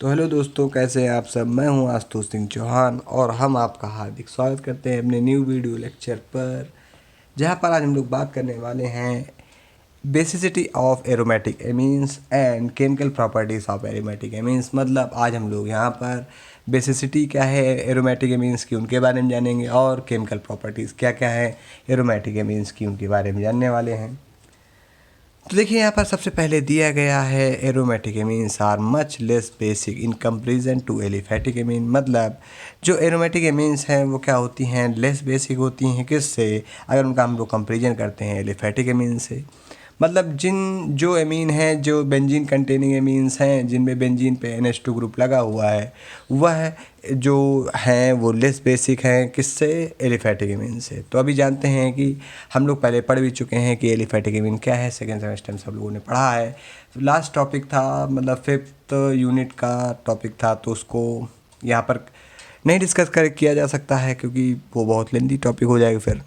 तो हेलो दोस्तों, कैसे हैं आप सब। मैं हूं आशुतोष सिंह चौहान और हम आपका हार्दिक स्वागत करते हैं अपने न्यू वीडियो लेक्चर पर, जहां पर आज हम लोग बात करने वाले हैं basicity of aromatic amines and chemical properties of aromatic amines. मतलब आज हम लोग यहां पर बेसिसिटी क्या है एरोमेटिक एमीन्स की, उनके बारे में जानेंगे, और केमिकल प्रॉपर्टीज़ क्या क्या है एरोमेटिक एमीन्स की, उनके बारे में जानने वाले हैं। तो देखिए यहाँ पर सबसे पहले दिया गया है aromatic amines are much less basic in comparison to aliphatic amine. मतलब जो एरोमेटिक एमीन्स हैं वो क्या होती हैं, लेस बेसिक होती हैं। किससे? अगर उनका हम लोग कंपेरिजन करते हैं एलिफेटिक एमीन से। मतलब जो एमीन हैं, जो बेंजीन कंटेनिंग एमीन्स हैं, जिनमें बेंजीन पे NH2 ग्रुप लगा हुआ है, वह जो हैं वो लेस बेसिक हैं। किससे? एलिफेटिक एमीन से। तो अभी जानते हैं कि हम लोग पहले पढ़ भी चुके हैं कि एलिफेटिक एमीन क्या है, सेकेंड सेमेस्टर में सब लोगों ने पढ़ा है। लास्ट टॉपिक था, मतलब 5th यूनिट का टॉपिक था, तो उसको यहाँ पर नहीं डिस्कस किया जा सकता है क्योंकि वो बहुत लेंदी टॉपिक हो जाएगा फिर।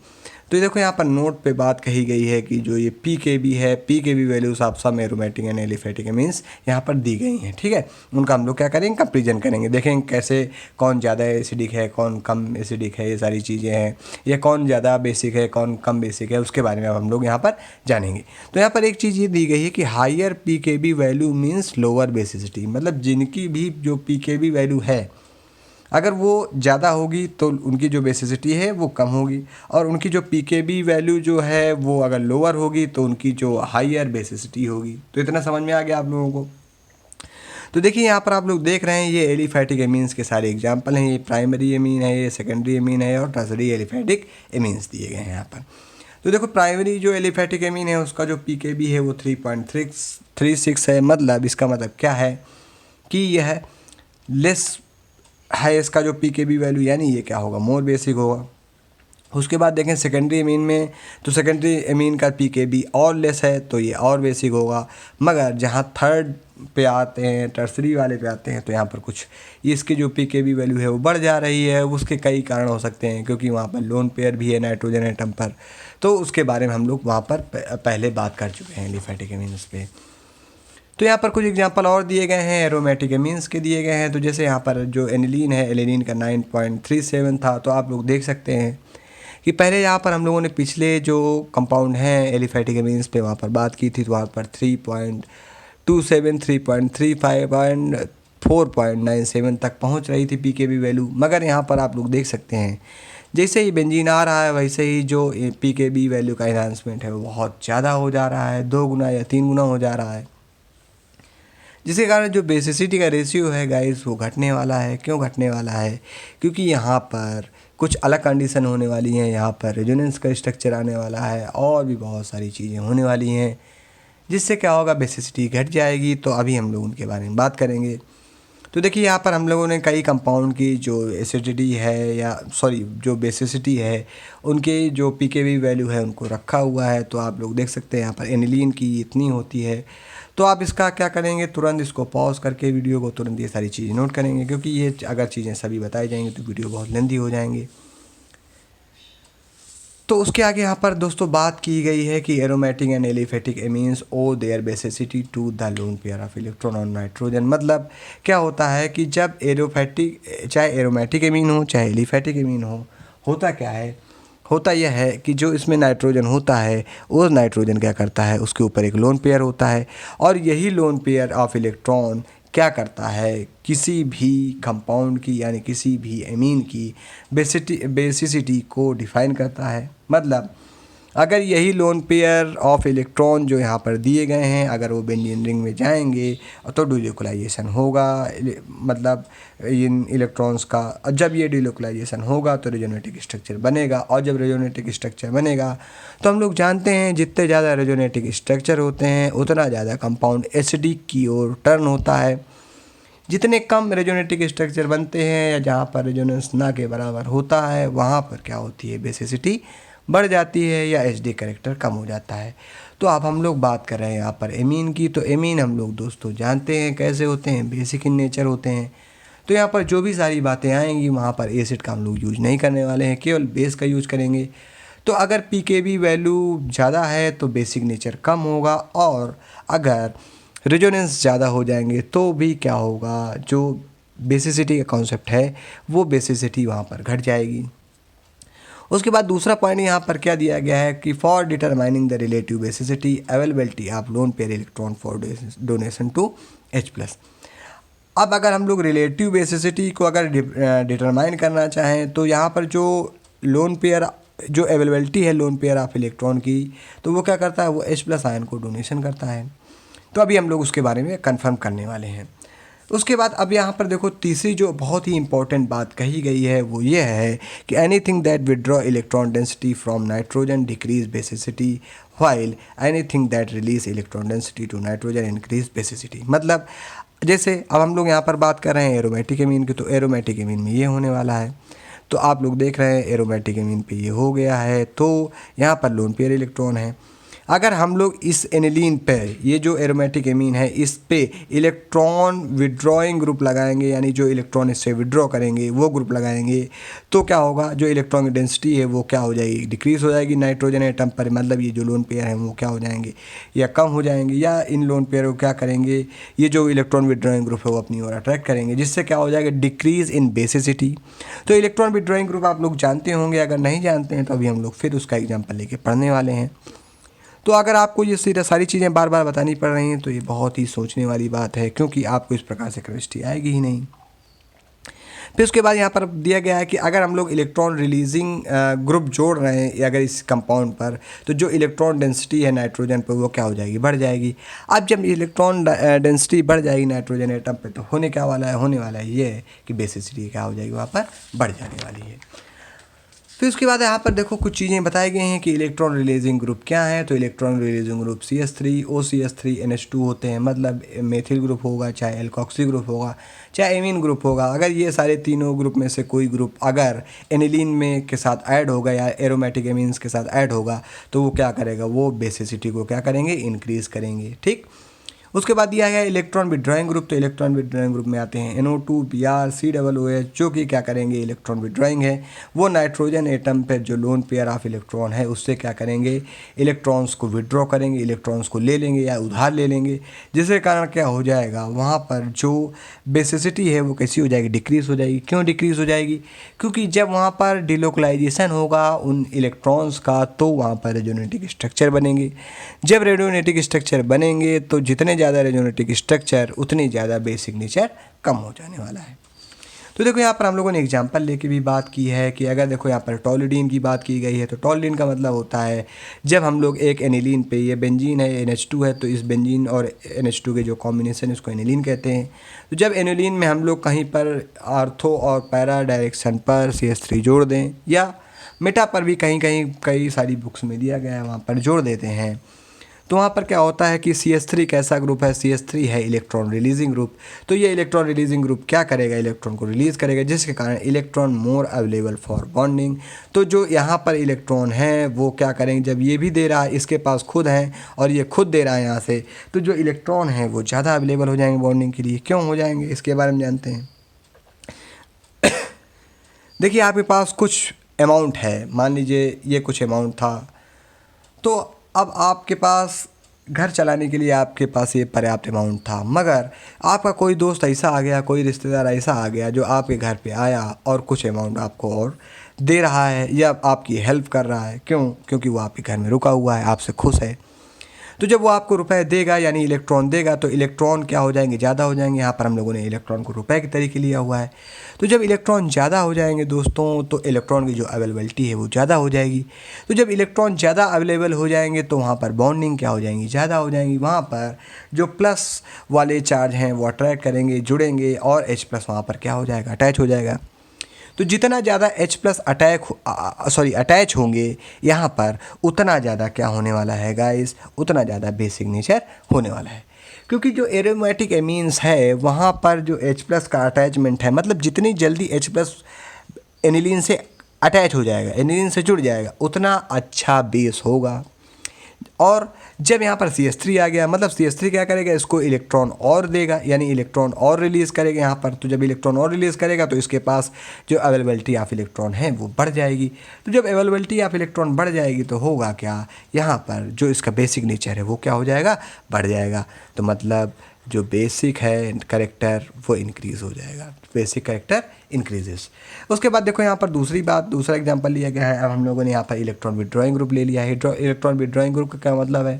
तो ये देखो यहाँ पर नोट पे बात कही गई है कि जो ये PKB है, PKB values of some aromatic and aliphatic amines यहाँ पर दी गई हैं। ठीक है, उनका हम लोग क्या करेंगे, कंपेरिजन करेंगे, देखेंगे कैसे कौन ज़्यादा एसिडिक है, कौन कम एसिडिक है, ये सारी चीज़ें हैं, या कौन ज़्यादा बेसिक है, कौन कम बेसिक है, उसके बारे में अब हम लोग यहाँ पर जानेंगे। तो यहाँ पर एक चीज़ ये दी गई है कि higher PKB value means lower basicity. मतलब जिनकी भी जो PKB वैल्यू है, अगर वो ज़्यादा होगी तो उनकी जो बेसिसिटी है वो कम होगी, और उनकी जो PKB वैल्यू जो है वो अगर लोअर होगी तो उनकी जो हायर बेसिसिटी होगी। तो इतना समझ में आ गया आप लोगों को। तो देखिए यहाँ पर आप लोग देख रहे हैं ये एलिफेटिक एमीन्स के सारे एग्जाम्पल हैं। ये प्राइमरी एमीन है, ये सेकेंडरी एमीन है, और टर्सरी एलिफेटिक एमीन्स दिए गए हैं यहाँ पर। तो देखो प्राइमरी जो एलिफेटिक एमीन है उसका जो PKB है वो 3.36 है। मतलब इसका मतलब क्या है कि यह लेस है इसका जो PKB वैल्यू, यानी ये क्या होगा, मोर बेसिक होगा। उसके बाद देखें सेकेंडरी एमीन में, तो सेकेंडरी एमीन का PKB और लेस है तो ये और बेसिक होगा। मगर जहाँ थर्ड पे आते हैं, टर्सरी वाले पे आते हैं, तो यहाँ पर कुछ इसकी जो PKB वैल्यू है वो बढ़ जा रही है। उसके कई कारण हो सकते हैं, क्योंकि वहाँ पर लोन पेयर भी है नाइट्रोजन एटम पर, तो उसके बारे में हम लोग वहाँ पर पहले बात कर चुके हैं एलिफेटिक एमीन्स पे। तो यहाँ पर कुछ एग्जांपल और दिए गए हैं एरोमेटिक एमीन्स के दिए गए हैं। तो जैसे यहाँ पर जो एनिलीन है, एलिलीन का 9.37 था। तो आप लोग देख सकते हैं कि पहले यहाँ पर हम लोगों ने पिछले जो कंपाउंड हैं एलिफेटिक एमीन्स पे वहाँ पर बात की थी, तो वहाँ पर 3.27, 3.35 एंड 4.97 तक पहुँच रही थी PKB वैल्यू। मगर यहाँ पर आप लोग देख सकते हैं जैसे ही बेंजीन आ रहा है वैसे ही जो PKB वैल्यू का इन्हांसमेंट है वो बहुत ज़्यादा हो जा रहा है, 2 गुना या 3 गुना हो जा रहा है, जिसके कारण जो बेसिसिटी का रेशियो है गाइस वो घटने वाला है। क्यों घटने वाला है? क्योंकि यहाँ पर कुछ अलग कंडीशन होने वाली हैं। यहाँ पर रेजोनेंस का स्ट्रक्चर आने वाला है और भी बहुत सारी चीज़ें होने वाली हैं, जिससे क्या होगा, बेसिसिटी घट जाएगी। तो अभी हम लोग उनके बारे में बात करेंगे। तो देखिए यहाँ पर हम लोगों ने कई कंपाउंड की जो एसिडिटी है, या सॉरी जो बेसिसिटी है, उनके जो PKB वैल्यू है उनको रखा हुआ है। तो आप लोग देख सकते हैं यहाँ पर एनिलीन की इतनी होती है। तो आप इसका क्या करेंगे, तुरंत इसको पॉज करके वीडियो को तुरंत ये सारी चीज़ें नोट करेंगे, क्योंकि ये अगर चीज़ें सभी बताई जाएंगी तो वीडियो बहुत लेंदी हो जाएंगे। तो उसके आगे यहाँ पर दोस्तों बात की गई है कि aromatic and aliphatic amines owe their basicity to the lone pair of electron on nitrogen. मतलब क्या होता है कि जब चाहे एरोमेटिक एमीन हो चाहे एलिफेटिक एमीन हो, होता क्या है, होता यह है कि जो इसमें नाइट्रोजन होता है वो नाइट्रोजन क्या करता है, उसके ऊपर एक लोन पेयर होता है, और यही लोन पेयर ऑफ इलेक्ट्रॉन क्या करता है, किसी भी कंपाउंड की यानी किसी भी एमीन की बेसिसिटी को डिफाइन करता है। मतलब अगर यही लोन पेयर ऑफ इलेक्ट्रॉन जो यहाँ पर दिए गए हैं, अगर वो बेंजीन रिंग में जाएंगे तो डिलोकलाइजेशन होगा। मतलब इन इलेक्ट्रॉन्स का जब ये डिलोकलाइजेशन होगा तो रेजोनेटिक स्ट्रक्चर बनेगा, और जब रेजोनेटिक स्ट्रक्चर बनेगा तो हम लोग जानते हैं जितने ज़्यादा रेजोनेटिक स्ट्रक्चर होते हैं उतना ज़्यादा कंपाउंड एसिडिक की ओर टर्न होता है। जितने कम रेजोनेटिक स्ट्रक्चर बनते हैं या जहाँ पर रेजोनेंस ना के बराबर होता है, वहाँ पर क्या होती है, बेसिसिटी बढ़ जाती है या एसिडिक कैरेक्टर कम हो जाता है। तो अब हम लोग बात कर रहे हैं यहाँ पर एमीन की। तो एमीन हम लोग दोस्तों जानते हैं कैसे होते हैं, बेसिक इन नेचर होते हैं। तो यहाँ पर जो भी सारी बातें आएंगी वहाँ पर एसिड का हम लोग यूज नहीं करने वाले हैं, केवल बेस का यूज करेंगे। तो अगर PKB वैल्यू ज़्यादा है तो बेसिक नेचर कम होगा, और अगर रेजोनेंस ज़्यादा हो जाएंगे तो भी क्या होगा, जो बेसिसिटी का कॉन्सेप्ट है वो बेसिसिटी वहाँ पर घट जाएगी। उसके बाद दूसरा पॉइंट यहाँ पर क्या दिया गया है कि for determining the relative basicity availability of lone pair electron for donation to H+। अब अगर हम लोग रिलेटिव बेसिसिटी को अगर डिटरमाइन करना चाहें तो यहाँ पर जो लोन पेयर जो अवेलेबिलिटी है लोन पेयर ऑफ इलेक्ट्रॉन की, तो वो क्या करता है, वो H+ आयन को डोनेशन करता है। तो अभी हम लोग उसके बारे में कंफर्म करने वाले हैं। उसके बाद अब यहाँ पर देखो तीसरी जो बहुत ही इंपॉर्टेंट बात कही गई है वो ये है कि anything that withdraw electron density from nitrogen decrease basicity while anything that release electron density to nitrogen increase basicity. मतलब जैसे अब हम लोग यहाँ पर बात कर रहे हैं एरोमेटिक एमीन की, तो एरोमेटिक एमीन में ये होने वाला है। तो आप लोग देख रहे हैं एरोमेटिक एमीन पे ये हो गया है, तो यहाँ पर लोन पेयर इलेक्ट्रॉन है। अगर हम लोग इस एनिलीन पे, ये जो एरोमेटिक एमीन है, इस पे इलेक्ट्रॉन विड्रॉइंग ग्रुप लगाएंगे, यानी जो इलेक्ट्रॉन इससे विड्रॉ करेंगे वो ग्रुप लगाएंगे, तो क्या होगा, जो इलेक्ट्रॉन की डेंसिटी है वो क्या हो जाएगी, डिक्रीज़ हो जाएगी नाइट्रोजन एटम पर। मतलब ये जो लोन पेयर हैं वो क्या हो जाएंगे, या कम हो जाएंगे, या इन लोन पेयर को क्या करेंगे, ये जो इलेक्ट्रॉन विड्रॉइंग ग्रुप है वो अपनी ओर अट्रैक्ट करेंगे, जिससे क्या हो जाएगा, डिक्रीज़ इन बेसिसिटी। तो इलेक्ट्रॉन विड्रॉइंग ग्रुप आप लोग जानते होंगे, अगर नहीं जानते हैं तो अभी हम लोग फिर उसका एग्जाम्पल लेके पढ़ने वाले हैं। तो अगर आपको ये सारी चीज़ें बार बार बतानी पड़ रही हैं तो ये बहुत ही सोचने वाली बात है, क्योंकि आपको इस प्रकार से केमिस्ट्री आएगी ही नहीं। फिर उसके बाद यहाँ पर दिया गया है कि अगर हम लोग इलेक्ट्रॉन रिलीजिंग ग्रुप जोड़ रहे हैं अगर इस कंपाउंड पर, तो जो इलेक्ट्रॉन डेंसिटी है नाइट्रोजन पर वो क्या हो जाएगी, बढ़ जाएगी। अब जब इलेक्ट्रॉन डेंसिटी बढ़ जाएगी नाइट्रोजन एटम पे, तो होने वाला है ये है कि बेसिसिटी क्या हो जाएगी, वहाँ पर बढ़ जाने वाली है। फिर उसके बाद यहाँ पर देखो कुछ चीज़ें बताई गई हैं कि इलेक्ट्रॉन रिलीजिंग ग्रुप क्या है। तो electron releasing group CH3 OCH3 NH2 होते हैं। मतलब मेथिल ग्रुप होगा, चाहे एल्कोक्सी ग्रुप होगा, चाहे एमीन ग्रुप होगा। अगर ये सारे तीनों ग्रुप में से कोई ग्रुप अगर एनिलीन में के साथ ऐड होगा या एरोमेटिक एमीन्स के साथ ऐड होगा, तो वो क्या करेगा, वो बेसिसिटी को क्या करेंगे, इंक्रीज़ करेंगे। ठीक। उसके बाद दिया गया इलेक्ट्रॉन विड्रॉइंग ग्रुप। तो इलेक्ट्रॉन विड्रॉइंग ग्रुप में आते हैं NO2 Br COOH, जो कि क्या करेंगे, इलेक्ट्रॉन विड्रॉइंग है, वो नाइट्रोजन एटम पर जो लोन पेयर ऑफ इलेक्ट्रॉन है उससे क्या करेंगे, इलेक्ट्रॉन्स को विड्रॉ करेंगे, इलेक्ट्रॉन्स को ले लेंगे या उधार ले लेंगे, जिसके कारण क्या हो जाएगा, वहाँ पर जो बेसिसिटी है वो कैसी हो जाएगी, डिक्रीज़ हो जाएगी। क्यों डिक्रीज़ हो जाएगी, क्योंकि जब वहाँ पर डिलोकलाइजेशन होगा उन इलेक्ट्रॉन्स का, तो वहाँ पर रेजोनेटिक स्ट्रक्चर बनेंगे। जब रेजोनेटिक स्ट्रक्चर बनेंगे तो जितने ज़्यादा रेजोनेटिक स्ट्रक्चर उतनी ज़्यादा बेस सिग्नेचर कम हो जाने वाला है। तो देखो यहाँ पर हम लोगों ने एग्जांपल लेके भी बात की है कि अगर देखो यहाँ पर टॉलुडीन की बात की गई है, तो टॉलुडीन का मतलब होता है जब हम लोग एक एनिलीन पे, ये बेंजीन है NH2 है, तो इस बेंजीन और NH2 के जो कॉम्बिनेशन है उसको एनिलीन कहते हैं। तो जब एनिलीन में हम लोग कहीं पर आर्थो और पैरा डायरेक्शन पर CH3 जोड़ दें, या मेटा पर भी कहीं कहीं कई सारी बुक्स में दिया गया है वहाँ पर जोड़ देते हैं, तो वहाँ पर क्या होता है कि CH3 कैसा ग्रुप है, CH3 है इलेक्ट्रॉन रिलीजिंग ग्रुप। तो ये इलेक्ट्रॉन रिलीजिंग ग्रुप क्या करेगा, इलेक्ट्रॉन को रिलीज़ करेगा, जिसके कारण electron more available for bonding. तो जो यहाँ पर इलेक्ट्रॉन है वो क्या करेंगे, जब ये भी दे रहा है, इसके पास खुद है और ये खुद दे रहा है यहाँ से, तो जो इलेक्ट्रॉन है वो ज़्यादा अवेलेबल हो जाएंगे बॉन्डिंग के लिए। क्यों हो जाएंगे, इसके बारे में जानते हैं। देखिए आपके पास कुछ अमाउंट है, मान लीजिए ये कुछ अमाउंट था, तो अब आपके पास घर चलाने के लिए आपके पास ये पर्याप्त अमाउंट था, मगर आपका कोई दोस्त ऐसा आ गया, कोई रिश्तेदार ऐसा आ गया जो आपके घर पे आया और कुछ अमाउंट आपको और दे रहा है या आपकी हेल्प कर रहा है। क्यों, क्योंकि वो आपके घर में रुका हुआ है, आपसे खुश है। तो जब वो आपको रुपए देगा यानी इलेक्ट्रॉन देगा, तो इलेक्ट्रॉन क्या हो जाएंगे, ज़्यादा हो जाएंगे। यहाँ पर हम लोगों ने इलेक्ट्रॉन को रुपए के तरीके लिया हुआ है। तो जब इलेक्ट्रॉन ज़्यादा हो जाएंगे दोस्तों, तो इलेक्ट्रॉन की जो अवेलेबिलिटी है वो ज़्यादा हो जाएगी। तो जब इलेक्ट्रॉन ज़्यादा अवेलेबल हो जाएंगे तो वहाँ पर बॉन्डिंग क्या हो जाएंगी, ज़्यादा हो जाएंगी। वहाँ पर जो प्लस वाले चार्ज हैं वो अट्रैक्ट करेंगे, जुड़ेंगे, और H+ वहाँ पर क्या हो जाएगा, अटैच हो जाएगा। तो जितना ज़्यादा H+ अटैच होंगे यहाँ पर, उतना ज़्यादा क्या होने वाला है गाइस, उतना ज़्यादा बेस सिग्नेचर होने वाला है। क्योंकि जो एरोमेटिक एमीन्स है वहाँ पर जो H+ का अटैचमेंट है, मतलब जितनी जल्दी H+ एनिलीन से अटैच हो जाएगा, एनिलीन से जुड़ जाएगा, उतना अच्छा बेस होगा। और जब यहाँ पर CH3 आ गया, मतलब CH3 क्या करेगा, इसको इलेक्ट्रॉन और देगा, यानी इलेक्ट्रॉन और रिलीज़ करेगा यहाँ पर। तो जब इलेक्ट्रॉन और रिलीज़ करेगा तो इसके पास जो अवेलेबिलिटी ऑफ इलेक्ट्रॉन है वो बढ़ जाएगी। तो जब अवेलेबिलिटी ऑफ इलेक्ट्रॉन बढ़ जाएगी तो होगा क्या, यहाँ पर जो इसका बेसिक नेचर है वो क्या हो जाएगा, बढ़ जाएगा। तो मतलब जो बेसिक है करेक्टर वो इंक्रीज़ हो जाएगा, बेसिक करेक्टर इंक्रीजेस। उसके बाद देखो यहाँ पर दूसरा एग्जांपल लिया गया है। अब हम लोगों ने यहाँ पर इलेक्ट्रॉन विड्रॉइंग ग्रुप ले लिया है। इलेक्ट्रॉन विड्रॉइंग ग्रुप का क्या मतलब है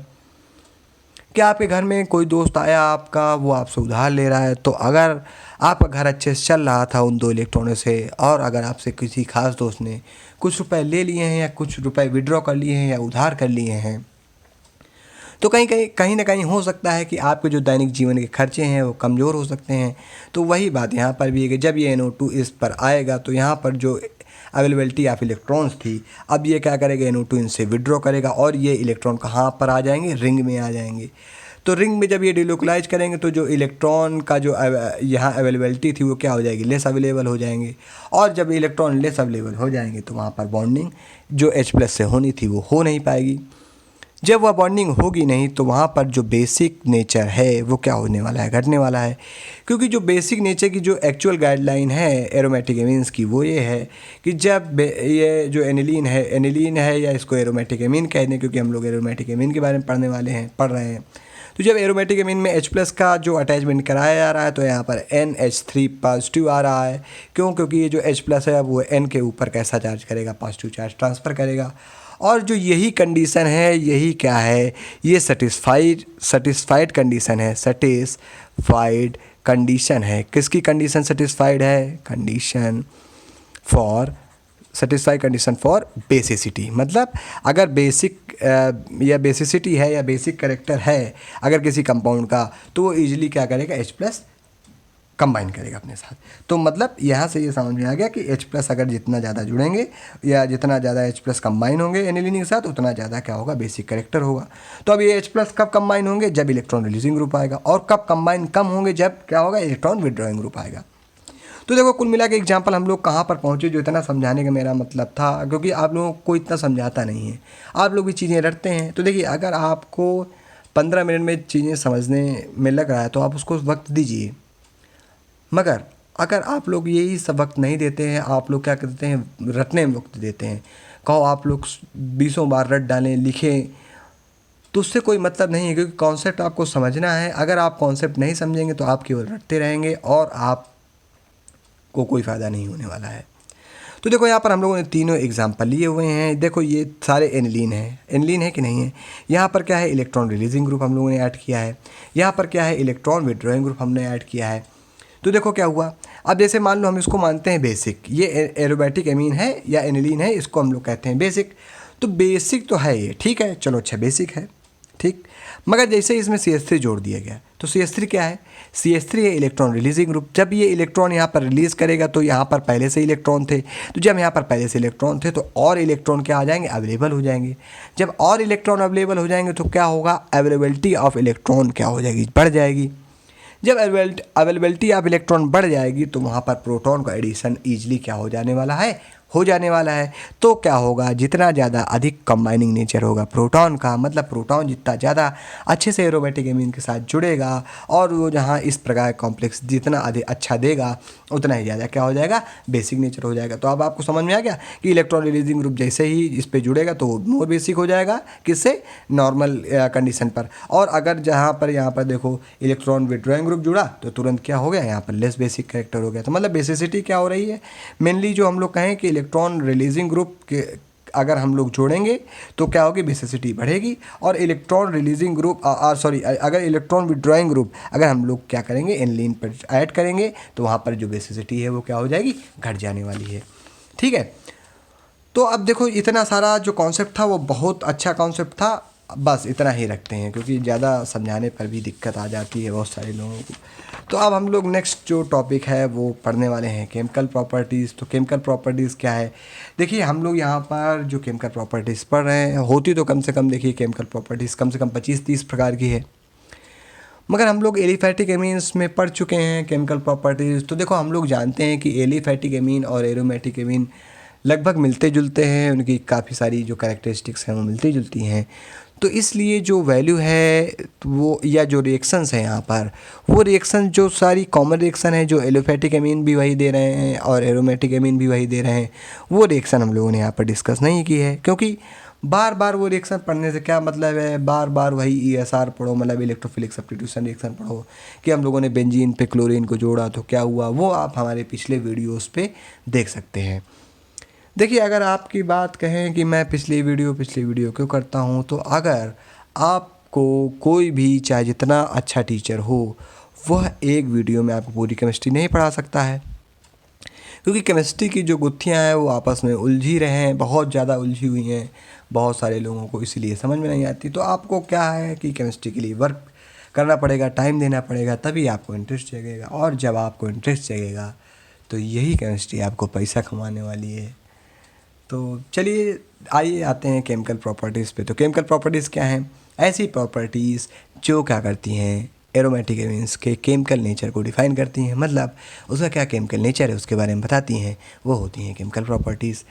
कि आपके घर में कोई दोस्त आया आपका, वो आपसे उधार ले रहा है। तो अगर आपका घर अच्छे से चल रहा था उन 2 इलेक्ट्रॉनों से, और अगर आपसे किसी खास दोस्त ने कुछ रुपए ले लिए हैं या कुछ रुपए विड्रॉ कर लिए हैं या उधार कर लिए हैं, तो कहीं ना कहीं हो सकता है कि आपके जो दैनिक जीवन के खर्चे हैं वो कमज़ोर हो सकते हैं। तो वही बात यहाँ पर भी है कि जब ये NO2 इस पर आएगा तो यहाँ पर जो अवेलेबिलिटी ऑफ इलेक्ट्रॉन्स थी, अब ये क्या करेगा, NO2 इनसे विड्रॉ करेगा और ये इलेक्ट्रॉन कहाँ पर आ जाएंगे, रिंग में आ जाएंगे। तो रिंग में जब ये डिलोकलाइज करेंगे तो जो इलेक्ट्रॉन का जो यहाँ अवेलेबिलिटी थी वो क्या हो जाएगी, लेस अवेलेबल हो जाएंगे। और जब इलेक्ट्रॉन लेस अवेलेबल हो जाएंगे तो वहाँ पर बॉन्डिंग जो H+ से होनी थी वो हो नहीं पाएगी। जब वह बॉन्डिंग होगी नहीं तो वहाँ पर जो बेसिक नेचर है वो क्या होने वाला है, घटने वाला है। क्योंकि जो बेसिक नेचर की जो एक्चुअल गाइडलाइन है एरोमेटिक एमीन्स की वो ये है कि जब ये जो एनिलीन है या इसको एरोमेटिक एमीन कह दें, क्योंकि हम लोग एरोमेटिक एमीन के बारे में पढ़ रहे हैं। तो जब एरोमेटिक एमीन में H+ का जो अटैचमेंट कराया जा रहा है तो यहाँ पर NH3 पॉजिटिव आ रहा है। क्यों, क्योंकि ये जो H+ है वो N के ऊपर कैसा चार्ज करेगा, पॉजिटिव चार्ज ट्रांसफ़र करेगा। और जो यही कंडीशन है, यही क्या है, ये सेटिस्फाइड कंडीशन है, सेटिस्फाइड कंडीशन है। किसकी कंडीशन सेटिस्फाइड है, सेटिस्फाइड कंडीशन फॉर बेसिसिटी। मतलब अगर बेसिक या बेसिसिटी है या बेसिक करेक्टर है अगर किसी कंपाउंड का, तो वो ईजिली क्या करेगा, H+ कंबाइन करेगा अपने साथ। तो मतलब यहाँ से ये समझ में आ गया कि H+ अगर जितना ज़्यादा जुड़ेंगे या जितना ज़्यादा H+ कंबाइन होंगे एनिलीन के साथ, उतना ज़्यादा क्या होगा, बेसिक करेक्टर होगा। तो अब ये H+ कब कंबाइन होंगे, जब इलेक्ट्रॉन रिलीजिंग ग्रुप आएगा। और कब कंबाइन कम होंगे, जब क्या होगा, इलेक्ट्रॉन विड्रॉइंग ग्रुप आएगा। तो देखो कुल मिला के एग्जाम्पल हम लोग कहाँ पर पहुँचे, जो इतना समझाने का मेरा मतलब था, क्योंकि आप लोगों को इतना समझाता नहीं है, आप लोग भी चीज़ें रटते हैं। तो देखिए अगर आपको 15 मिनट में चीज़ें समझने में लग रहा है तो आप उसको वक्त दीजिए। मगर अगर आप लोग यही सब वक्त नहीं देते हैं, आप लोग क्या करते हैं, रटने में वक्त देते हैं, कहो आप लोग 20 बार रट डालें, लिखें, तो उससे कोई मतलब नहीं है। क्योंकि कॉन्सेप्ट आपको समझना है। अगर आप कॉन्सेप्ट नहीं समझेंगे तो आप केवल रटते रहेंगे और आपको कोई फ़ायदा नहीं होने वाला है। तो देखो यहाँ पर हम लोगों ने तीनों एग्जाम्पल लिए हुए हैं। देखो ये सारे एनिलीन है कि नहीं है। यहाँ पर क्या है, इलेक्ट्रॉन रिलीजिंग ग्रुप हम लोगों ने ऐड किया है। यहाँ पर क्या है, इलेक्ट्रॉन विड्रॉइंग ग्रुप हमने ऐड किया है। तो देखो क्या हुआ, अब जैसे मान लो हम इसको मानते हैं बेसिक, ये एरोमेटिक एमीन है या एनिलीन है, इसको हम लोग कहते हैं बेसिक। तो बेसिक तो है ये, ठीक है, चलो अच्छा बेसिक है, ठीक। मगर जैसे इसमें CH3 जोड़ दिया गया, तो CH3 क्या है, CH3 है इलेक्ट्रॉन रिलीजिंग ग्रुप। जब ये इलेक्ट्रॉन यहाँ पर रिलीज़ करेगा तो यहाँ पर पहले से इलेक्ट्रॉन थे, तो जब यहाँ पर पहले से इलेक्ट्रॉन थे तो और इलेक्ट्रॉन क्या आ जाएंगे, अवेलेबल हो जाएंगे। जब और इलेक्ट्रॉन अवेलेबल हो जाएंगे तो क्या होगा, अवेलेबिलिटी ऑफ इलेक्ट्रॉन क्या हो जाएगी, बढ़ जाएगी। जब अवेलेबिलिटी ऑफ इलेक्ट्रॉन बढ़ जाएगी तो वहाँ पर प्रोटॉन का एडिशन ईजिली क्या हो जाने वाला है, तो क्या होगा, जितना ज़्यादा अधिक कंबाइनिंग नेचर होगा प्रोटॉन का, मतलब प्रोटॉन जितना ज़्यादा अच्छे से एरोमेटिक एमीन के साथ जुड़ेगा और वो जहाँ इस प्रकार कॉम्प्लेक्स जितना अधिक अच्छा देगा उतना ही ज़्यादा क्या हो जाएगा, बेसिक नेचर हो जाएगा। तो अब आपको समझ में आ गया कि इलेक्ट्रॉन रिलीजिंग ग्रुप जैसे ही इस पर जुड़ेगा तो मोर बेसिक हो जाएगा, किससे, नॉर्मल कंडीशन पर। और अगर यहाँ पर देखो इलेक्ट्रॉन विड्रॉइंग ग्रुप जुड़ा तो तुरंत क्या हो गया, यहाँ पर लेस बेसिक कैरेक्टर हो गया। तो मतलब बेसिसिटी क्या हो रही है, मेनली जो हम लोग कहें कि इलेक्ट्रॉन रिलीजिंग ग्रुप के अगर हम लोग जोड़ेंगे तो क्या होगी, बेसिसिटी बढ़ेगी। और इलेक्ट्रॉन रिलीजिंग ग्रुप अगर इलेक्ट्रॉन विड्रॉइंग ग्रुप अगर हम लोग क्या करेंगे, एनिलीन पर ऐड करेंगे तो वहाँ पर जो बेसिसिटी है वो क्या हो जाएगी, घट जाने वाली है, ठीक है। तो अब देखो इतना सारा जो कॉन्सेप्ट था वो बहुत अच्छा कॉन्सेप्ट था, बस इतना ही रखते हैं क्योंकि ज़्यादा समझाने पर भी दिक्कत आ जाती है बहुत सारे लोगों को। तो अब हम लोग नेक्स्ट जो टॉपिक है वो पढ़ने वाले हैं केमिकल प्रॉपर्टीज़। तो केमिकल प्रॉपर्टीज़ क्या है, देखिए हम लोग यहाँ पर जो केमिकल प्रॉपर्टीज़ पढ़ रहे हैं होती तो कम से कम देखिए केमिकल प्रॉपर्टीज़ कम से कम 25-30 प्रकार की है, मगर हम लोग एलिफैटिक एमीन्स में पढ़ चुके हैं केमिकल प्रॉपर्टीज़। तो देखो हम लोग जानते हैं कि एलिफैटिक एमीन और एरोमेटिक एमीन लगभग मिलते जुलते हैं, उनकी काफ़ी सारी जो कैरेक्टरिस्टिक्स हैं वो मिलती जुलती हैं। तो इसलिए जो वैल्यू है वो या जो रिएक्शंस हैं यहाँ पर, वो रिएक्शन जो सारी कॉमन रिएक्शन है, जो एलोफेटिक एमीन भी वही दे रहे हैं और एरोमेटिक एमीन भी वही दे रहे हैं, वो रिएक्शन हम लोगों ने यहाँ पर डिस्कस नहीं की है। क्योंकि बार बार वो रिएक्शन पढ़ने से क्या मतलब है, बार बार वही ESR पढ़ो, मतलब इलेक्ट्रोफिलिक सब्स्टिट्यूशन रिएक्शन पढ़ो कि हम लोगों ने बेंजीन पे क्लोरीन को जोड़ा तो क्या हुआ, वो आप हमारे पिछले वीडियोस पे देख सकते हैं। देखिए, अगर आपकी बात कहें कि मैं पिछली वीडियो क्यों करता हूँ, तो अगर आपको कोई भी चाहे जितना अच्छा टीचर हो, वह एक वीडियो में आपको पूरी केमिस्ट्री नहीं पढ़ा सकता है, क्योंकि केमिस्ट्री की जो गुत्थियाँ हैं वो आपस में उलझी रहे हैं, बहुत ज़्यादा उलझी हुई हैं बहुत सारे लोगों को, इसलिए समझ में नहीं आती। तो आपको क्या है कि केमिस्ट्री के लिए वर्क करना पड़ेगा, टाइम देना पड़ेगा, तभी आपको इंटरेस्ट जगेगा, और जब आपको इंटरेस्ट जगेगा तो यही केमिस्ट्री आपको पैसा कमाने वाली है। तो चलिए आइए आते हैं केमिकल प्रॉपर्टीज़ पे। तो केमिकल प्रॉपर्टीज़ क्या हैं? ऐसी प्रॉपर्टीज़ जो क्या करती हैं, एरोमेटिक एलिमेंट्स के केमिकल नेचर को डिफाइन करती हैं, मतलब उसका क्या केमिकल नेचर है उसके बारे में बताती हैं, वो होती हैं केमिकल प्रॉपर्टीज़।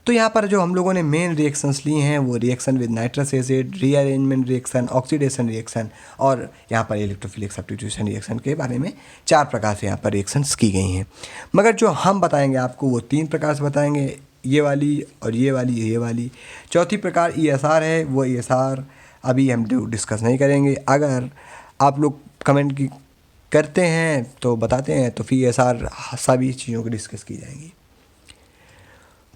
तो यहाँ पर जो हम लोगों ने मेन रिएक्शंस ली हैं वो reaction with nitrous acid, rearrangement reaction, oxidation reaction और यहाँ पर इलेक्ट्रोफिलिक सब्स्टिट्यूशन रिएक्शन के बारे में 4 प्रकार से यहाँ पर रिएक्शंस की गई हैं। मगर जो हम बताएंगे आपको वो 3 प्रकार से बताएंगे, ये वाली और ये वाली। चौथी प्रकार ESR है, वो ESR अभी हम डिस्कस नहीं करेंगे। अगर आप लोग कमेंट की करते हैं तो बताते हैं तो फिर ESR सभी चीज़ों को डिस्कस की जाएंगी।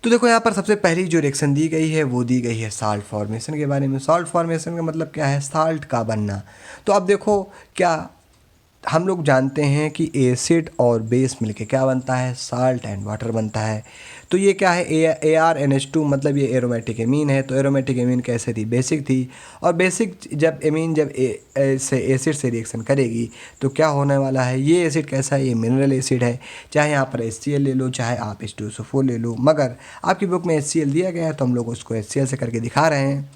तो देखो, यहाँ पर सबसे पहली जो रिएक्शन दी गई है वो दी गई है साल्ट फॉर्मेशन के बारे में। साल्ट फॉर्मेशन का मतलब क्या है? साल्ट का बनना। तो अब देखो, क्या हम लोग जानते हैं कि एसिड और बेस मिलके क्या बनता है? साल्ट एंड वाटर बनता है। तो ये क्या है? ArNH2, मतलब ये एरोमेटिक एमीन है। तो एरोमेटिक एमीन कैसे थी? बेसिक थी। और बेसिक जब एमीन जब एसिड से रिएक्शन करेगी तो क्या होने वाला है? ये एसिड कैसा है? ये मिनरल एसिड है। चाहे यहाँ पर HCl ले लो, चाहे आप H2SO4 ले लो, मगर आपकी बुक में HCl दिया गया है तो हम लोग उसको HCl से करके दिखा रहे हैं।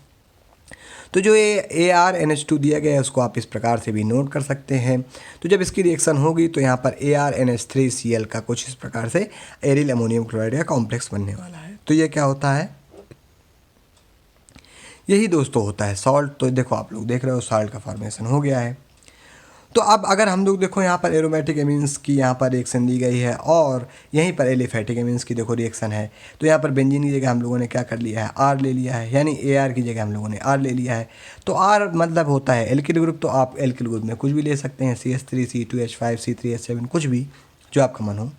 तो जो ArNH2 दिया गया है उसको आप इस प्रकार से भी नोट कर सकते हैं। तो जब इसकी रिएक्शन होगी तो यहाँ पर ArNH3Cl का कुछ इस प्रकार से एरिल अमोनियम क्लोराइड का कॉम्प्लेक्स बनने वाला है। तो ये क्या होता है? यही दोस्तों होता है सॉल्ट। तो देखो, आप लोग देख रहे हो सॉल्ट का फॉर्मेशन हो गया है। तो अब अगर हम लोग देखो, यहाँ पर एरोमेटिक एमीन्स की यहाँ पर रिएक्शन दी गई है और यहीं पर एलिफेटिक एमीन्स की देखो रिएक्शन है। तो यहाँ पर बेंजीन की जगह हम लोगों ने क्या कर लिया है? R ले लिया है, यानी AR की जगह हम लोगों ने R ले लिया है। तो R मतलब होता है एल्किल ग्रुप। तो आप एल्किल ग्रुप में कुछ भी ले सकते हैं, CH3, C2H5, C3H7, कुछ भी जो आपका मन हो।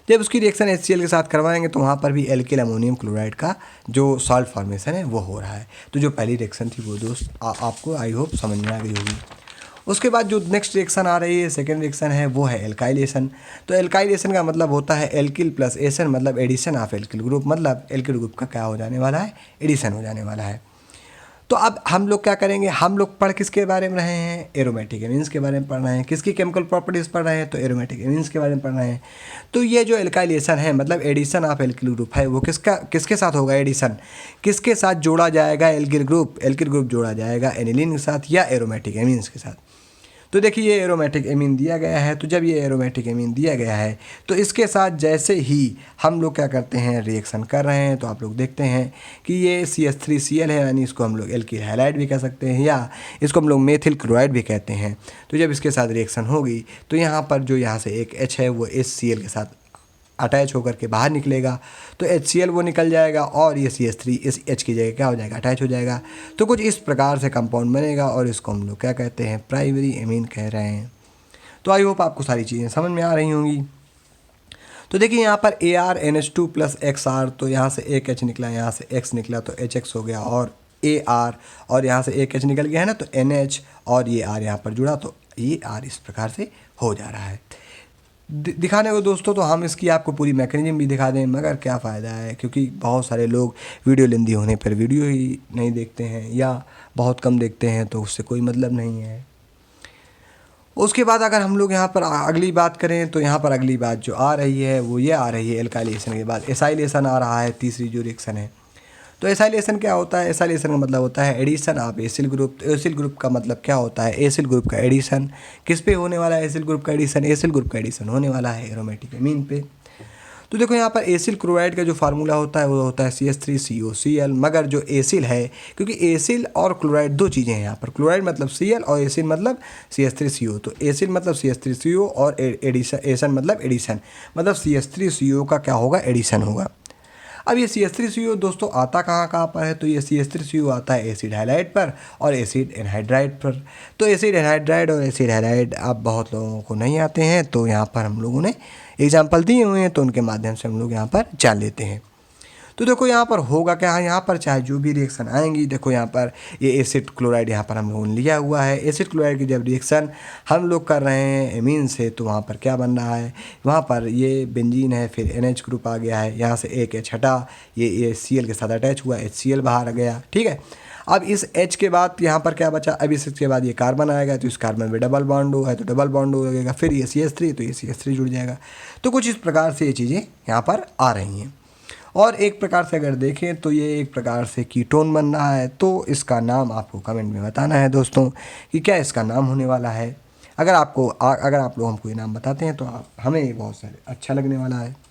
जब उसकी रिएक्शन HCl के साथ करवाएंगे तो वहाँ पर भी एल्किल अमोनियम क्लोराइड का जो सॉल्ट फॉर्मेशन है वो हो रहा है। तो जो पहली रिएक्शन थी वो दोस्त आपको आई होप समझ में आ गई होगी। उसके बाद जो नेक्स्ट रिएक्शन आ रही है, सेकेंड रिएक्शन है, वो है एल्काइलेशन। तो एल्काइलेशन का मतलब होता है एल्किल प्लस एशन, मतलब एडिशन ऑफ एल्किल ग्रुप, मतलब एल्किल ग्रुप का क्या हो जाने वाला है? एडिशन हो जाने वाला है। तो अब हम लोग क्या करेंगे? हम लोग पढ़ किसके बारे में रहे हैं? एरोमेटिक एमीन्स के बारे में पढ़ रहे हैं। किसकी केमिकल प्रॉपर्टीज़ पढ़ रहे हैं? तो एरोमेटिक एमीन्स के बारे में पढ़ रहे हैं। तो ये जो एल्काइलेशन है, मतलब एडिशन ऑफ एल्किल ग्रुप है, वो किसके साथ होगा? एडिशन किसके साथ जोड़ा जाएगा? एल्किल ग्रुप जोड़ा जाएगा एनिलीन के साथ या एरोमेटिक एमीन्स के साथ। तो देखिए, ये एरोमेटिक एमीन दिया गया है। तो जब ये एरोमेटिक एमीन दिया गया है तो इसके साथ जैसे ही हम लोग क्या करते हैं? रिएक्शन कर रहे हैं, तो आप लोग देखते हैं कि ये CH3Cl है, यानी इसको हम लोग एल्किल हैलाइड भी कह सकते हैं या इसको हम लोग मेथिल क्लोराइड भी कहते हैं। तो जब इसके साथ रिएक्शन होगी तो यहाँ पर जो यहाँ से एक H है वो HCl के साथ अटैच होकर के बाहर निकलेगा। तो HCl वो निकल जाएगा और ये CH3 इस H की जगह क्या हो जाएगा? अटैच हो जाएगा। तो कुछ इस प्रकार से कंपाउंड बनेगा और इसको हम लोग क्या कहते हैं? प्राइमरी एमीन कह रहे हैं। तो आई होप आपको सारी चीज़ें समझ में आ रही होंगी। तो देखिए, यहाँ पर ArNH2 प्लस XR, तो यहाँ से एक H निकला, यहाँ से X निकला तो HX हो गया, और AR और यहाँ से एक H निकल गया है ना, तो NH और ये R यहाँ पर जुड़ा तो ये R इस प्रकार से हो जा रहा है। दिखाने को दोस्तों तो हम इसकी आपको पूरी मैकेनिज्म भी दिखा दें, मगर क्या फ़ायदा है, क्योंकि बहुत सारे लोग वीडियो लेंदी होने पर वीडियो ही नहीं देखते हैं या बहुत कम देखते हैं, तो उससे कोई मतलब नहीं है। उसके बाद अगर हम लोग यहाँ पर अगली बात करें तो यहाँ पर अगली बात जो आ रही है वो ये आ रही है, एल्काइलेशन के बाद एसाइलेशन आ रहा है, तीसरी जो रिएक्शन है। तो एसाइलेशन क्या होता है? एसाइलेशन का मतलब होता है एडिशन ऑफ एसिल ग्रुप। तो एसिल ग्रुप का मतलब क्या होता है? एसिल ग्रुप का एडिशन। किस पे होने वाला है एसिल ग्रुप का एडिशन? एसिल ग्रुप का एडिशन होने वाला है एरोमेटिक एमीन पे। तो देखो यहाँ पर एसिल क्लोराइड का जो फार्मूला होता है वो होता है CH3COCl, मगर जो एसिल है, क्योंकि एसिल और क्लोराइड दो चीज़ें हैं यहाँ पर, क्लोराइड मतलब Cl और एसिल मतलब CH3CO, तो एसिल मतलब CH3CO और एडिशन मतलब एडिशन, मतलब CH3CO का क्या होगा, एडिशन होगा। अब ये CH3CO दोस्तों आता कहाँ पर है, तो ये CH3CO आता है एसिड हाइलाइड पर और एसिड एनहाइड्राइड पर। तो एसिड एनहाइड्राइड और एसिड हाइलाइड अब बहुत लोगों को नहीं आते हैं, तो यहाँ पर हम लोगों ने एग्जाम्पल दिए हुए हैं, तो उनके माध्यम से हम लोग यहाँ पर जान लेते हैं। तो देखो यहाँ पर होगा क्या, यहाँ पर चाहे जो भी रिएक्शन आएंगी, देखो यहाँ पर ये एसिड क्लोराइड यहाँ पर हम लोगों ने लिया हुआ है। एसिड क्लोराइड की जब रिएक्शन हम लोग कर रहे हैं एमीन से, तो वहाँ पर क्या बन रहा है, वहाँ पर ये बेंजीन है, फिर NH ग्रुप आ गया है, यहाँ से एक H हटा, ये Cl के साथ अटैच हुआ, HCl बाहर आ गया, ठीक है। अब इस H के बाद यहाँ पर क्या बचा, अब इसके बाद ये कार्बन आएगा, तो इस कार्बन में डबल बॉन्ड है, तो डबल बॉन्ड हो लगेगा, फिर ये CH3, तो ये CH3 जुड़ जाएगा। तो कुछ इस प्रकार से ये चीज़ें यहाँ पर आ रही हैं। और एक प्रकार से अगर देखें तो ये एक प्रकार से कीटोन बन रहा है, तो इसका नाम आपको कमेंट में बताना है दोस्तों कि क्या इसका नाम होने वाला है। अगर आप लोग हमको ये नाम बताते हैं तो हमें ये बहुत सारे अच्छा लगने वाला है।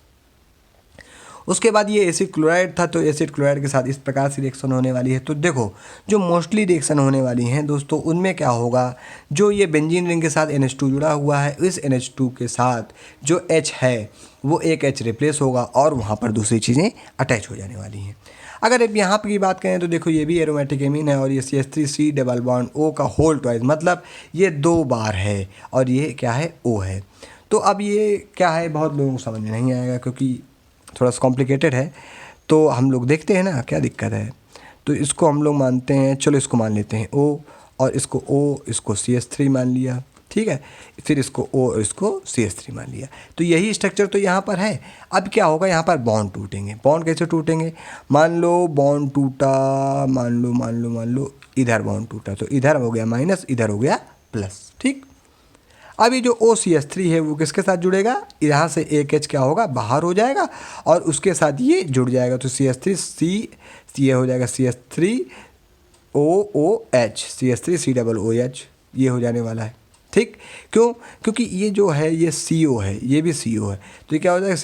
उसके बाद ये एसिड क्लोराइड था, तो एसिड क्लोराइड के साथ इस प्रकार से रिएक्शन होने वाली है। तो देखो जो मोस्टली रिएक्शन होने वाली हैं दोस्तों, उनमें क्या होगा, जो ये बेंजीन रिंग के साथ NH2 जुड़ा हुआ है, इस NH2 के साथ जो H है वो एक H रिप्लेस होगा और वहाँ पर दूसरी चीज़ें अटैच हो जाने वाली हैं। अगर अब यहाँ की बात करें तो देखो ये भी एरोमेटिक एमीन है और ये CH3C डबल बॉन्ड O का होल ट्वाइस, मतलब ये 2 बार है और ये क्या है, O है। तो अब ये क्या है, बहुत लोगों को समझ में नहीं आएगा क्योंकि थोड़ा सा कॉम्प्लिकेटेड है। तो हम लोग देखते हैं ना क्या दिक्कत है, तो इसको हम लोग मानते हैं, चलो इसको मान लेते हैं O, और इसको O, इसको CH3 मान लिया, ठीक है, फिर इसको O और इसको CH3 मान लिया। तो यही स्ट्रक्चर तो यहाँ पर है। अब क्या होगा, यहाँ पर बॉन्ड टूटेंगे। बॉन्ड कैसे टूटेंगे, मान लो बॉन्ड टूटा, मान लो इधर बॉन्ड टूटा, तो इधर हो गया माइनस, इधर हो गया प्लस, ठीक। अब ये जो OCH3 है वो किसके साथ जुड़ेगा, यहाँ से एक H क्या होगा, बाहर हो जाएगा और उसके साथ ये जुड़ जाएगा, तो CH3C, ये हो जाएगा CH3OOH, CH3COOH, ये हो जाने वाला है, ठीक। क्यों, क्योंकि ये जो है ये CO है, ये भी CO है, तो ये क्या हो जाएगा,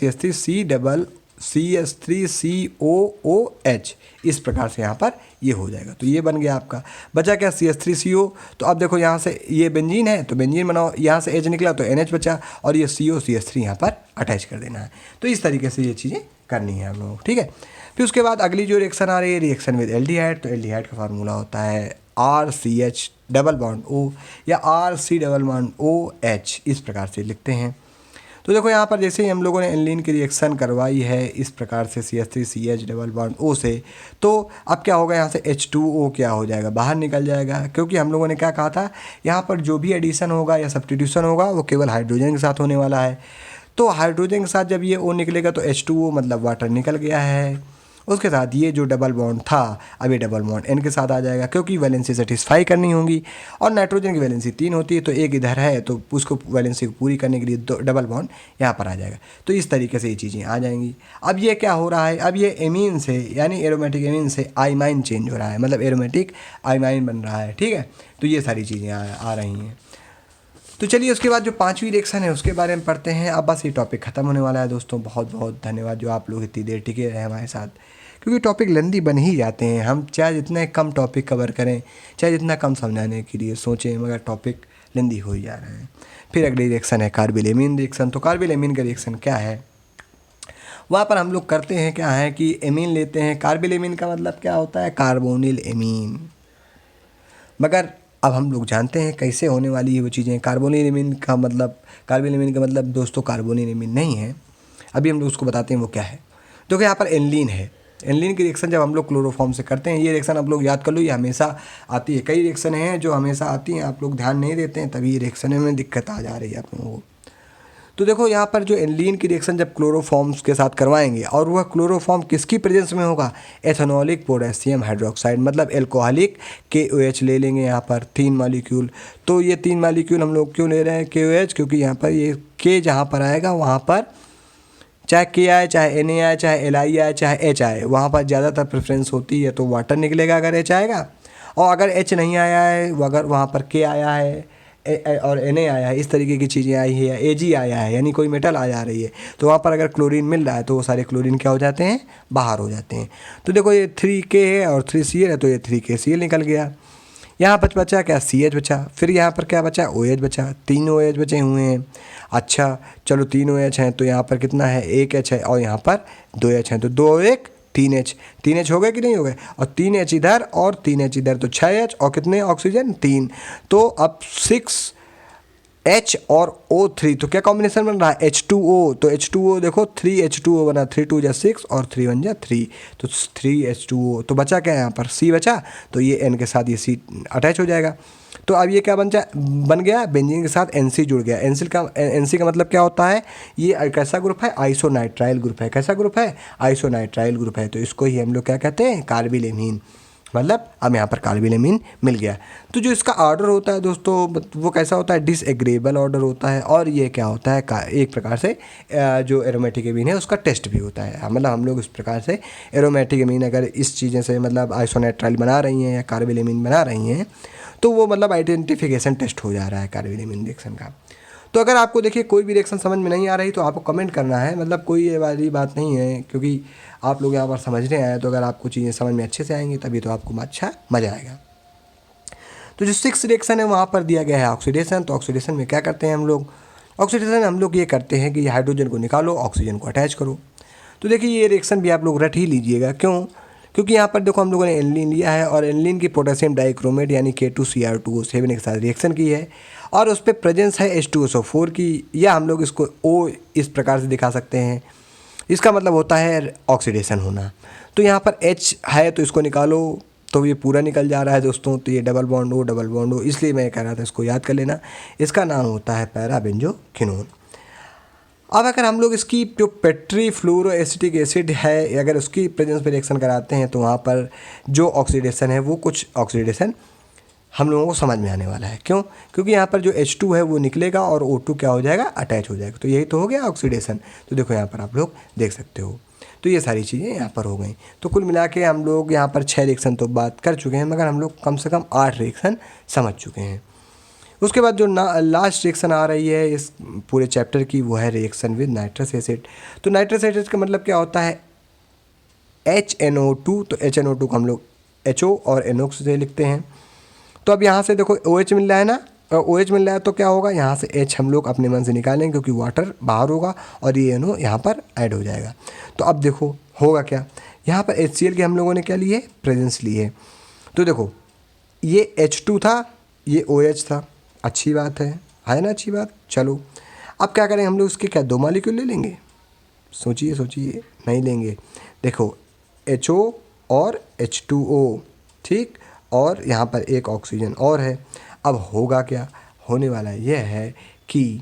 CH3COOH, इस प्रकार से यहाँ पर ये हो जाएगा। तो ये बन गया आपका, बचा क्या, CH3CO। तो अब देखो यहाँ से ये बेंजीन है, तो बेंजीन बनाओ, यहाँ से H निकला तो NH बचा, और ये CO CH3 यहाँ पर अटैच कर देना है। तो इस तरीके से ये चीज़ें करनी है हम लोगों को, ठीक है। फिर उसके बाद अगली जो रिएक्शन आ रही है, रिएक्शन विद एल्डिहाइड। तो एल्डिहाइड का फार्मूला होता है RCH डबल बॉन्ड O या RC डबल बॉन्ड OH, इस प्रकार से लिखते हैं। तो देखो यहाँ पर जैसे ही हम लोगों ने एल्लीन की रिएक्शन करवाई है इस प्रकार से CH3CH डबल बॉन्ड O से, तो अब क्या होगा, यहाँ से H2O क्या हो जाएगा, बाहर निकल जाएगा, क्योंकि हम लोगों ने क्या कहा था, यहाँ पर जो भी एडिशन होगा या सब्स्टिट्यूशन होगा वो केवल हाइड्रोजन के साथ होने वाला है। तो हाइड्रोजन के साथ जब ये O निकलेगा तो H2O मतलब वाटर निकल गया है, उसके साथ ये जो डबल बॉन्ड था अब ये डबल बॉन्ड N के साथ आ जाएगा, क्योंकि वैलेंसी सेटिस्फाई करनी होगी और नाइट्रोजन की वैलेंसी 3 होती है, तो एक इधर है तो उसको वैलेंसी को पूरी करने के लिए डबल बॉन्ड यहाँ पर आ जाएगा। तो इस तरीके से ये चीज़ें आ जाएंगी। अब ये क्या हो रहा है, अब ये एमीन से यानी एरोमेटिक एमीन से आइमाइन चेंज हो रहा है, मतलब एरोमेटिक आइमाइन बन रहा है, ठीक है। तो ये सारी चीज़ें आ रही हैं। तो चलिए उसके बाद जो 5वीं रिएक्शन है उसके बारे में पढ़ते हैं। अब बस ये टॉपिक ख़त्म होने वाला है दोस्तों। बहुत बहुत धन्यवाद जो आप लोग इतनी देर टिके रहे हमारे साथ, क्योंकि टॉपिक लेंदी बन ही जाते हैं। हम चाहे जितने कम टॉपिक कवर करें, चाहे जितना कम समझाने के लिए सोचें, मगर टॉपिक लेंदी हो ही जा रहे हैं। फिर अगली रिएक्शन है कार्बिल-एमीन रिएक्शन। तो कार्बिल-एमीन का रिएक्शन क्या है, वहाँ पर हम लोग करते हैं क्या है कि एमीन लेते हैं। कार्बिल-एमीन का मतलब क्या होता है, कार्बोनिल एमीन। मगर अब हम लोग जानते हैं कैसे होने वाली है वो चीज़ें। कार्बोनिल एमीन का मतलब दोस्तों कार्बोनिल एमीन नहीं है। अभी हम लोग उसको बताते हैं वो क्या है। देखो यहाँ पर एनलीन है। एनलीन की रिएक्शन जब हम लोग क्लोरोफॉर्म से करते हैं, ये रिएक्शन आप लोग याद कर लो, ये हमेशा आती है। कई रिएक्शन हैं जो हमेशा आती हैं, आप लोग ध्यान नहीं देते हैं, तभी रिएक्शन में दिक्कत आ जा रही है आप लोगों को। तो देखो यहाँ पर जो एनलीन की रिएक्शन जब क्लोरोफॉर्म्स के साथ करवाएंगे, और वह क्लोरोफॉर्म किसकी प्रेजेंस में होगा, एथेनॉलिक पोटेशियम हाइड्रोक्साइड, मतलब एल्कोहलिक KOH ले लेंगे यहाँ पर 3 मॉलिक्यूल। तो ये 3 मॉलिक्यूल हम लोग क्यों ले रहे हैं KOH, क्योंकि यहाँ पर ये K जहाँ पर आएगा वहाँ पर चाहे K आए, चाहे Na आए, चाहे Li आए, चाहे H आए, वहाँ पर ज़्यादातर प्रेफरेंस होती है तो वाटर निकलेगा अगर H आएगा। और अगर H नहीं आया है, अगर वहाँ पर K आया है और Na आया है, इस तरीके की चीज़ें आई है, या Ag आया है यानी कोई मेटल आ जा रही है, तो वहाँ पर अगर क्लोरीन मिल रहा है तो वो सारे क्लोरीन क्या हो जाते हैं, बाहर हो जाते हैं। तो देखो ये 3K है और 3Cl है, तो ये 3KCl निकल गया। यहाँ पर बचा क्या, CH बचा, फिर यहाँ पर क्या बचा, OH बचा, 3 OH बचे हुए हैं। अच्छा चलो 3 OH हैं तो यहाँ पर कितना है, 1 H है, और यहाँ पर 2 H हैं, तो 2 और 1 3 H, 3 H हो गए कि नहीं हो गए, और 3 H इधर और 3 H इधर, तो 6 H और कितने ऑक्सीजन 3, तो अब 6 H और O3, तो क्या कॉम्बिनेशन बन रहा है, H2O, तो H2O देखो 3H2O बना, 3 2 जा 6 और 3 1 जा 3, तो 3H2O, तो बचा क्या यहाँ पर, C बचा, तो ये N के साथ ये C अटैच हो जाएगा। तो अब ये क्या बन गया, बेंजीन के साथ NC जुड़ गया। NC का मतलब क्या होता है, ये कैसा ग्रुप है, आइसोनाइट्राइल ग्रुप है। कैसा ग्रुप है, आइसोनाइट्राइल ग्रुप है, तो इसको ही हम लोग क्या कहते हैं, कार्बिलेमीन। मतलब अब यहाँ पर कार्बिलेमीन मिल गया। तो जो इसका ऑर्डर होता है दोस्तों, वो कैसा होता है, डिसएग्रीएबल ऑर्डर होता है, और ये क्या होता है, एक प्रकार से जो एरोमेटिक एमीन है उसका टेस्ट भी होता है। मतलब हम लोग इस प्रकार से एरोमेटिक एमीन अगर इस चीज़ें से मतलब आइसोनाइट्राइल बना रही हैं या कार्बिलेमीन बना रही हैं, तो वो मतलब आइडेंटिफिकेशन टेस्ट हो जा रहा है कार्बिलेमीन रिएक्शन का। तो अगर आपको देखिए कोई भी रिएक्शन समझ में नहीं आ रही तो आपको कमेंट करना है, मतलब कोई ये वाली बात नहीं है, क्योंकि आप लोग यहाँ पर समझने आए, तो अगर आपको चीज़ें समझ में अच्छे से आएंगी तभी तो आपको अच्छा मज़ा आएगा। तो जो 6 रिएक्शन है वहाँ पर दिया गया है ऑक्सीडेशन। तो ऑक्सीडेशन में क्या करते हैं हम लोग, ऑक्सीडेशन हम लोग ये करते हैं कि हाइड्रोजन को निकालो, ऑक्सीजन को अटैच करो। तो देखिए ये रिएक्शन भी आप लोग रट ही लीजिएगा, क्यों, क्योंकि यहाँ पर देखो हम लोगों ने एनिलीन लिया है, और एनिलीन की पोटेशियम डाइक्रोमेट यानी K2Cr2O7 के साथ रिएक्शन की है, और उस पर प्रेजेंस है H2SO4 की, या हम लोग इसको O इस प्रकार से दिखा सकते हैं। इसका मतलब होता है ऑक्सीडेशन होना। तो यहाँ पर H है तो इसको निकालो, तो ये पूरा निकल जा रहा है दोस्तों, तो ये डबल बॉन्ड O, इसलिए मैं कह रहा था इसको याद कर लेना। इसका नाम होता है पैराबेंजोक्विनोन। अब अगर हम लोग इसकी जो पेट्रीफ्लोरोएसिटिक एसिड है, अगर उसकी प्रेजेंस में रिएक्शन कराते हैं, तो वहाँ पर जो ऑक्सीडेशन है वो कुछ ऑक्सीडेशन हम लोगों को समझ में आने वाला है। क्यों, क्योंकि यहाँ पर जो H2 है वो निकलेगा और O2 क्या हो जाएगा, अटैच हो जाएगा। तो यही तो हो गया ऑक्सीडेशन। तो देखो यहाँ पर आप लोग देख सकते हो, तो ये सारी चीज़ें यहाँ पर हो गई। तो कुल मिला के हम लोग यहाँ पर 6 रिएक्शन तो बात कर चुके हैं, मगर हम लोग कम से कम 8 रिएक्शन समझ चुके हैं। उसके बाद जो लास्ट रिएक्शन आ रही है इस पूरे चैप्टर की, वो है रिएक्शन विद नाइट्रस एसिड। तो नाइट्रस एसिड का मतलब क्या होता है, HNO2। तो HNO2 को हम लोग HO और NO से लिखते हैं। तो अब यहाँ से देखो OH मिल रहा है ना, OH मिल रहा है, तो क्या होगा, यहाँ से H हम लोग अपने मन से निकालेंगे, क्योंकि वाटर बाहर होगा और ये NO यहाँ पर ऐड हो जाएगा। तो अब देखो होगा क्या, यहाँ पर HCl के हम लोगों ने क्या लिए, प्रेजेंस ली है। तो देखो ये H2 था, ये OH था, अच्छी बात है ना, अच्छी बात। चलो अब क्या करें हम लोग, इसके क्या 2 मॉलिक्यूल ले लेंगे, सोचिए, नहीं लेंगे। देखो HO और H2O, ठीक, और यहाँ पर एक ऑक्सीजन और है। अब होगा क्या, होने वाला यह है कि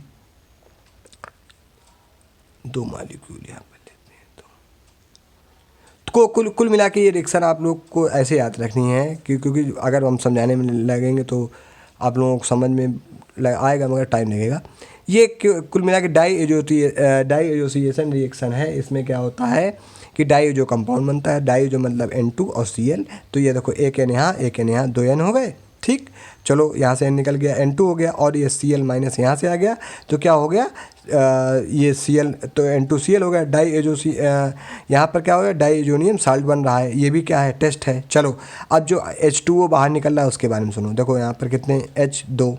2 मॉलिक्यूल यहाँ पर लेते हैं, तो कुल मिला के ये रिएक्शन आप लोग को ऐसे याद रखनी है, क्योंकि अगर हम समझाने में लगेंगे तो आप लोगों को समझ में आएगा, मगर टाइम लगेगा। ये कुल मिला के डाईएजोसिएशन रिएक्शन है। इसमें क्या होता है कि डाईएजो कंपाउंड बनता है, डाईएजो मतलब N2 और Cl। तो ये देखो एक N यहाँ, एक N यहाँ, 2 N हो गए, ठीक। चलो यहाँ से N निकल गया, N2 हो गया, और ये Cl माइनस यहाँ से आ गया, तो क्या हो गया, ये Cl, तो N2Cl हो गया। डाईएजोसी यहाँ पर क्या हो गया, डाईएजोनियम साल्ट बन रहा है। ये भी क्या है, टेस्ट है। चलो अब जो H2O बाहर निकल रहा है उसके बारे में सुनो। देखो यहाँ पर कितने H2,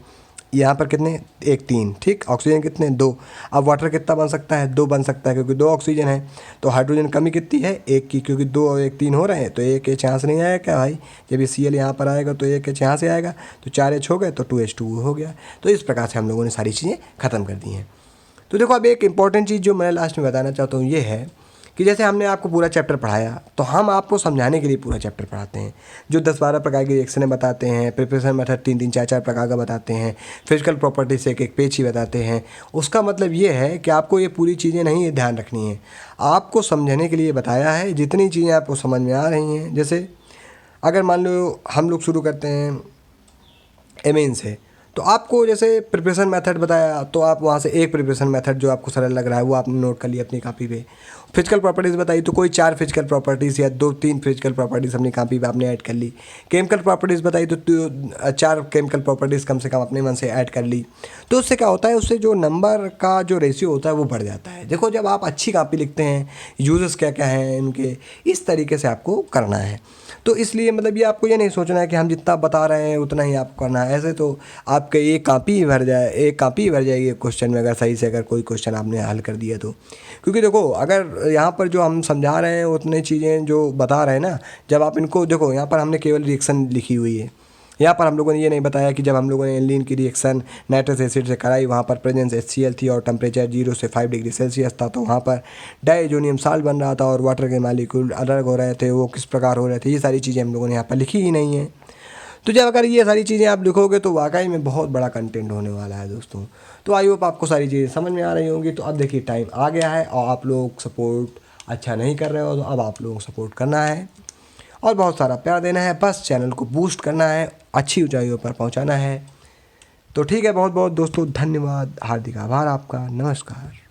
यहाँ पर कितने, 1 3, ठीक। ऑक्सीजन कितने, 2। अब वाटर कितना बन सकता है, 2 बन सकता है, क्योंकि 2 ऑक्सीजन है। तो हाइड्रोजन कमी कितनी है, 1 की, क्योंकि 2 और 1 3 हो रहे हैं, तो 1 H यहाँ से नहीं आएगा क्या भाई, जब ये Cl यहाँ पर आएगा तो 1 H यहाँ से आएगा, तो 4 H हो गए, तो 2 H2O हो गया। तो इस प्रकार से हम लोगों ने सारी चीज़ें ख़त्म कर दी हैं। तो देखो अब एक इंपॉर्टेंट चीज़ जो मैं लास्ट में बताना चाहता हूँ ये है कि जैसे हमने आपको पूरा चैप्टर पढ़ाया, तो हम आपको समझाने के लिए पूरा चैप्टर पढ़ाते हैं। जो 10-12 प्रकार की रिएक्शनें बताते हैं, प्रिपरेशन मेथड 3-3 4-4 प्रकार का बताते हैं, फिजिकल प्रॉपर्टी से एक पेज ही बताते हैं। उसका मतलब ये है कि आपको ये पूरी चीज़ें नहीं ध्यान रखनी है, आपको समझने के लिए बताया है। जितनी चीज़ें आपको समझ में आ रही हैं, जैसे अगर मान लो हम लोग शुरू करते हैं एमीन से, तो आपको जैसे प्रिपरेशन मेथड बताया, तो आप वहाँ से एक प्रिपरेशन मेथड जो आपको सरल लग रहा है वो आपने नोट कर लिया अपनी कॉपी पे। फिजिकल प्रॉपर्टीज़ बताई तो कोई 4 फिजिकल प्रॉपर्टीज़ या 2-3 फिजिकल प्रॉपर्टीज़ अपनी कॉपी पे आपने ऐड कर ली। केमिकल प्रॉपर्टीज़ बताई तो 4 केमिकल प्रॉपर्टीज़ कम से कम अपने मन से ऐड कर ली। तो उससे क्या होता है, उससे जो नंबर का जो रेशियो होता है वो बढ़ जाता है। देखो जब आप अच्छी कॉपी लिखते हैं, यूजेस क्या क्या हैं इनके, इस तरीके से आपको करना है। तो इसलिए मतलब ये आपको ये नहीं सोचना है कि हम जितना बता रहे हैं उतना ही आपको करना है। ऐसे तो आपके एक कॉपी ही भर जाएगी क्वेश्चन में, अगर सही से अगर कोई क्वेश्चन आपने हल कर दिया तो। क्योंकि देखो अगर यहाँ पर जो हम समझा रहे हैं उतनी चीज़ें जो बता रहे हैं ना, जब आप इनको देखो, यहाँ पर हमने केवल रिएक्शन लिखी हुई है। यहाँ पर हम लोगों ने ये नहीं बताया कि जब हम लोगों ने एल्कीन की रिएक्शन नाइट्रस एसिड से कराई, वहाँ पर प्रेजेंस HCl थी और टेम्परेचर 0 से 5 डिग्री सेल्सियस था, तो वहाँ पर डाइजोनियम साल्ट बन रहा था और वाटर के मालिक्यूल अलग हो रहे थे, वो किस प्रकार हो रहे थे, ये सारी चीज़ें हम लोगों ने यहाँ पर लिखी ही नहीं है। तो जब अगर ये सारी चीज़ें आप लिखोगे तो वाकई में बहुत बड़ा कंटेंट होने वाला है दोस्तों। तो आई होप आपको सारी चीज़ें समझ में आ रही होंगी। तो अब देखिए टाइम आ गया है और आप लोग सपोर्ट अच्छा नहीं कर रहे हो, तो अब आप लोगों को सपोर्ट करना है और बहुत सारा प्यार देना है, बस चैनल को बूस्ट करना है, अच्छी ऊंचाइयों पर पहुंचाना है। तो ठीक है, बहुत बहुत दोस्तों धन्यवाद, हार्दिक आभार आपका, नमस्कार।